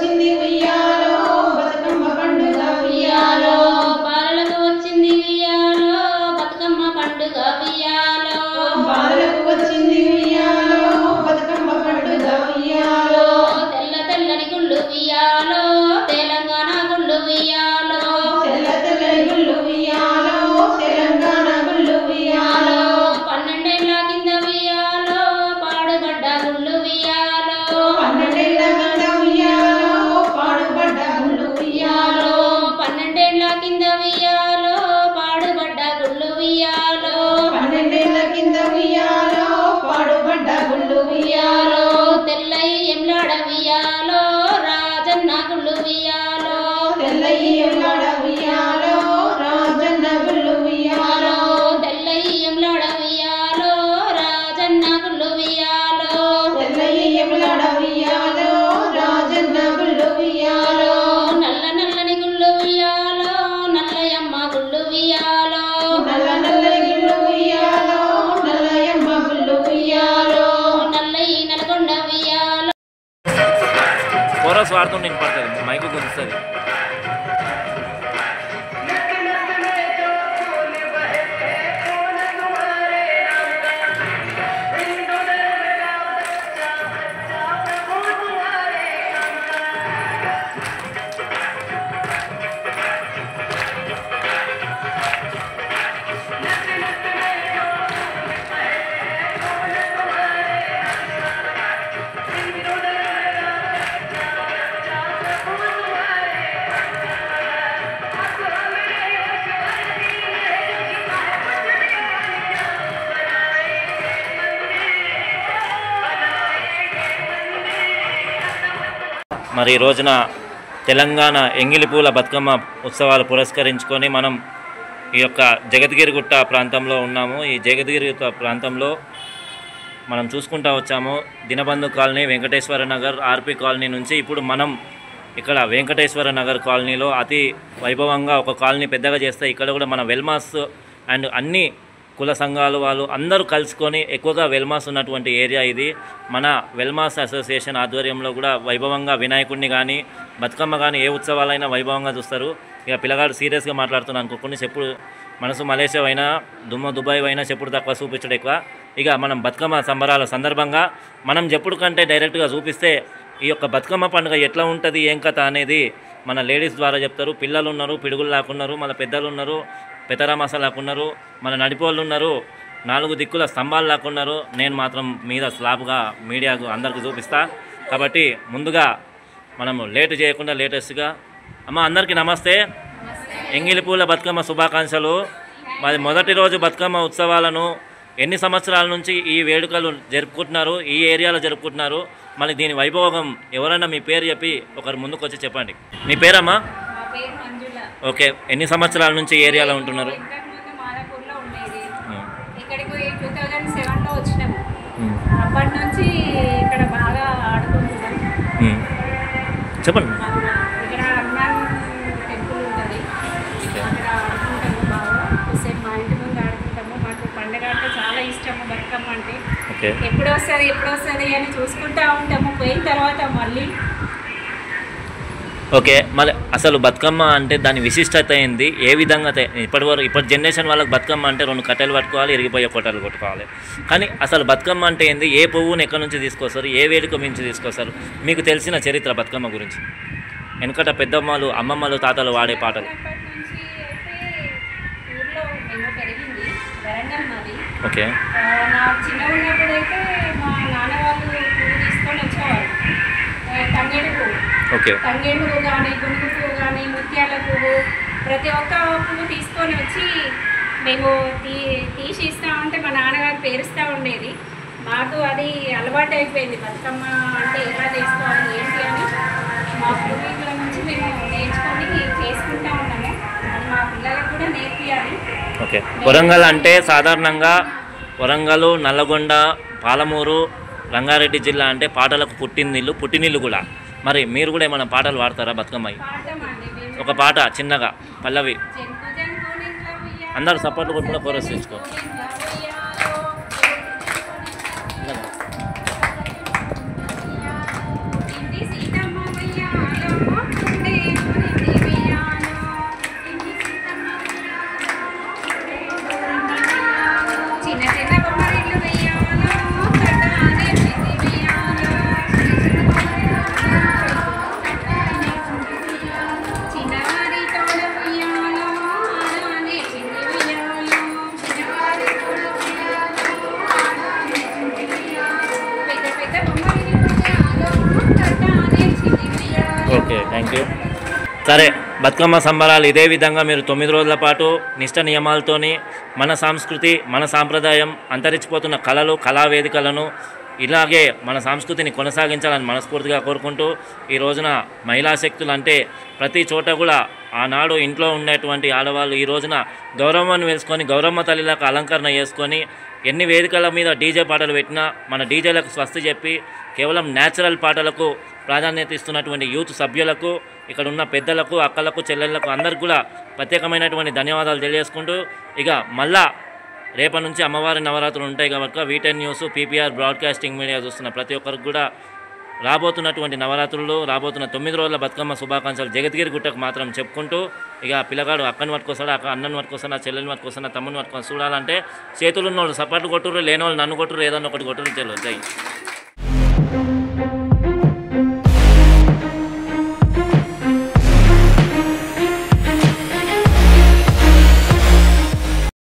వచ్చింది ఉయ్యాలో బతుకమ్మ పండుగ ఉయ్యాలో బాలలకు వచ్చింది ఉయ్యాలో బతుకమ్మ పండుగ ఉయ్యాలో బాలలకు వచ్చింది ఉయ్యాలో బతుకమ్మ పండుగ ఉయ్యాలో తెల్ల తెల్లని గుళ్ళు ఉయ్యాలో తెలంగాణ గుళ్ళు ఉయ్యాలో తెల్ల తెల్లని గుళ్ళు ఉయ్యాలో తెలంగాణ గుళ్ళు ఉయ్యాలో 12 ఏళ్ల కింద ఉయ్యాలో పాడుబడ్డ గుళ్ళు ఉయ్యాలో 12 ఏళ్ల కింద ఉయ్యాలో పాడుబడ్డ గుళ్ళు ఉయ్యాలో 12 ఏళ్ల కింద ఉయ్యాలో పాడుబడ్డ గుళ్ళు ఉయ్యాలో 12 ఏళ్ల కింద ఉయ్యాలో పాడుబడ్డ గుళ్ళు ఉయ్యాలో తెల్లయి ఎంలాడ ఉయ్యాలో రాజన్న గుళ్ళు ఉయ్యాలో తెల్లయి ఎంలాడ ఉయ్యాలో రాజన్న గుళ్ళు ఉయ్యాలో తెల్లయి ఎంలాడ ఉయ్యాలో రాజన్న గుళ్ళు ఉయ్యాలో తెల్లయి ఎంలాడ ఉయ్యాలో రాజన్న గుళ్ళు ఉయ్యాలో నల్ల నల్లని గుళ్ళు ఉయ్యాలో నల్లయమ్మ గుళ్ళు ఉయ్యాలో నల్ల నల్లని గుళ్ళు ఉయ్యాలో నల్లయమ్మ గుళ్ళు ఉయ్యాలో నల్లయి నల్గొండ ఉయ్యాలో కోరస్ వాడుతుంటే వినపడుతుంది మైకు కుదుస్తుంది మరి ఈ రోజున తెలంగాణ ఎంగిలిపూల బతుకమ్మ ఉత్సవాలు పురస్కరించుకొని మనం ఈ యొక్క జగద్గిరిగుట్ట ప్రాంతంలో ఉన్నాము. ఈ జగద్గిరిగుట్ట ప్రాంతంలో మనం చూసుకుంటూ వచ్చాము. దినబంధు కాలనీ, వెంకటేశ్వర నగర్, ఆర్పి కాలనీ నుంచి ఇప్పుడు మనం ఇక్కడ వెంకటేశ్వర నగర్ కాలనీలో అతి వైభవంగా ఒక కాలనీ పెద్దగా చేస్తే ఇక్కడ కూడా మన వెల్మాస్ అండ్ అన్ని కుల సంఘాలు వాళ్ళు అందరూ కలుసుకొని ఎక్కువగా వెల్మాస్ ఉన్నటువంటి ఏరియా ఇది. మన వెల్మాస్ అసోసియేషన్ ఆధ్వర్యంలో కూడా వైభవంగా వినాయకుడిని కానీ బతుకమ్మ కానీ ఏ ఉత్సవాలైనా వైభవంగా చూస్తారు. ఇక పిల్లగాడు సీరియస్గా మాట్లాడుతున్నాను అనుకోకుండా చెప్పుడు మనసు మలేషియా అయినా దుబాయ్ అయినా చెప్పుడు తక్కువ చూపించడం ఎక్కువ. ఇక మనం బతుకమ్మ సంబరాల సందర్భంగా మనం చెప్పుడు కంటే డైరెక్ట్గా చూపిస్తే ఈ యొక్క బతుకమ్మ పండుగ ఎట్లా ఉంటుంది ఏం కథ అనేది మన లేడీస్ ద్వారా చెప్తారు. పిల్లలు ఉన్నారు, పిడుగులు లాక్కున్నారు, మన పెద్దలు ఉన్నారు, పెతరామాస లాక్కున్నారు, మన నడిపోళ్ళు ఉన్నారు, 4 దిక్కుల స్తంభాలు లాక్కున్నారు. నేను మాత్రం మీద స్లాబ్గా మీడియాకు అందరికీ చూపిస్తా. కాబట్టి ముందుగా మనము లేట్ చేయకుండా లేటెస్ట్గా అమ్మ అందరికీ నమస్తే. ఎంగిలిపూల బతుకమ్మ శుభాకాంక్షలు. మరి మొదటి రోజు బతుకమ్మ ఉత్సవాలను ఎన్ని సంవత్సరాల నుంచి ఈ వేడుకలు జరుపుకుంటున్నారు, ఈ ఏరియాలో జరుపుకుంటున్నారు, మళ్ళీ దీని వైభోగం ఎవరైనా మీ పేరు చెప్పి ఒకరు ముందుకు వచ్చి చెప్పండి. మీ పేరమ్మా? ఓకే, ఎన్ని సంవత్సరాల నుంచి ఈ ఏరియాలో ఉంటున్నారు? ఇక్కడికి 2007లో వచ్చినాము. అప్పటి నుంచి ఇక్కడ బాగా ఆడుకుంటున్నాం. చెప్పండి. ఇక్కడ హనుమాన్ టెంపుల్ ఉంటుంది, అక్కడ ఆడుకుంటాము బాగా. సేమ్ మా ఇంటి ముందు ఆడుకుంటాము. మాకు పండుగ అంటే చాలా ఇష్టము. బతుకమ్మ అంటే ఎప్పుడు వస్తుంది అని చూసుకుంటూ ఉంటాము. పోయిన తర్వాత మళ్ళీ ఓకే, మళ్ళీ అసలు బతుకమ్మ అంటే దాని విశిష్టత ఏంది, ఏ విధంగా ఇప్పటి జనరేషన్ వాళ్ళకి బతుకమ్మ అంటే 2 కట్టెలు పట్టుకోవాలి, ఇరిగిపోయే కొట్టలు కొట్టుకోవాలి. కానీ అసలు బతుకమ్మ అంటే ఏంది, ఏ పువ్వుని ఎక్కడి నుంచి తీసుకొస్తారు, ఏ వేడుక నుంచి తీసుకొస్తారు, మీకు తెలిసిన చరిత్ర బతుకమ్మ గురించి? వెనకట పెద్దమ్మలు, అమ్మమ్మలు, తాతలు వాడే పాటలు. ఓకే, నాకు చిన్నగా ఉన్నప్పుడు అయితే మా నాన్న వాళ్ళు పువ్వు తీసుకొని వచ్చేవారు. తంగేడు పువ్వు, ఓకే, తంగేడు పువ్వు కానీ, గునుగు పువ్వు కానీ, ముత్యాల పువ్వు, ప్రతి ఒక్క పువ్వు తీసుకొని వచ్చి మేము తీసి ఇస్తా ఉంటే మా నాన్నగారు పేరుస్తూ ఉండేది. మాకు అది అలవాటు అయిపోయింది. బతుకమ్మ అంటే ఎలా చేసుకోవాలి ఏంటి అని మా పూర్వీకుల నుంచి మేము నేర్చుకొని చేసుకుంటూ ఉన్నాము. అది మా పిల్లలకు కూడా నేర్పియాలి. ఓకే, వరంగల్ అంటే సాధారణంగా వరంగల్, నల్లగొండ, పాలమూరు, రంగారెడ్డి జిల్లా అంటే పాటలకు పుట్టినిల్లు కూడా. మరి మీరు కూడా ఏమైనా పాటలు పాడతారా బతుకమ్మ? ఒక పాట చిన్నగా పల్లవి అందరు సపోర్ట్లు కొట్టుకుని కోరస్ తెచ్చుకో. Seethamma thank you. సరే, బతుకమ్మ సంబరాలు ఇదే విధంగా మీరు 9 రోజుల పాటు నిష్ట నియమాలతోని మన సంస్కృతి, మన సాంప్రదాయం, అంతరించిపోతున్న కళలు, కళావేదికలను ఇలాగే మన సంస్కృతిని కొనసాగించాలని మనస్ఫూర్తిగా కోరుకుంటూ, ఈ రోజున మహిళా శక్తులు అంటే ప్రతి చోట కూడా ఆనాడు ఇంట్లో ఉండేటువంటి ఆడవాళ్ళు ఈ రోజున గౌరవాన్ని వేసుకొని గౌరమ్మ తల్లిలకు అలంకరణ చేసుకొని ఎన్ని వేదికల మీద డీజే పాటలు పెట్టినా మన డీజేలకు స్వస్తి చెప్పి కేవలం న్యాచురల్ పాటలకు ప్రాధాన్యత ఇస్తున్నటువంటి యూత్ సభ్యులకు, ఇక్కడ ఉన్న పెద్దలకు, అక్కలకు, చెల్లెళ్లకు అందరికీ కూడా ప్రత్యేకమైనటువంటి ధన్యవాదాలు తెలియజేసుకుంటూ, ఇక మళ్ళా రేపటి నుంచి అమ్మవారి నవరాత్రులు ఉంటాయి కాబట్టి వీటెన్ న్యూస్, పీపీఆర్ బ్రాడ్కాస్టింగ్ మీడియా చూస్తున్న ప్రతి ఒక్కరికి కూడా రాబోతున్నటువంటి నవరాత్రులు, రాబోతున్న 9 రోజుల బతుకమ్మ శుభాకాంక్షలు జగద్గిరి గుట్టకు మాత్రం చెప్పుకుంటూ, ఇక పిల్లగాడు అక్కని పట్టుకొస్తాడు, అన్నని పట్టుకొస్తాను, చెల్లెని పట్టుకొస్తాను, తమ్ముని పట్టుకొని చూడాలంటే చేతులు ఉన్నోళ్ళు సపోర్ట్ కొట్టుర్రు, లేనోళ్ళు నన్ను కొట్టుర్రు, ఏదన్నా ఒకటి కొట్టుర్రు. జై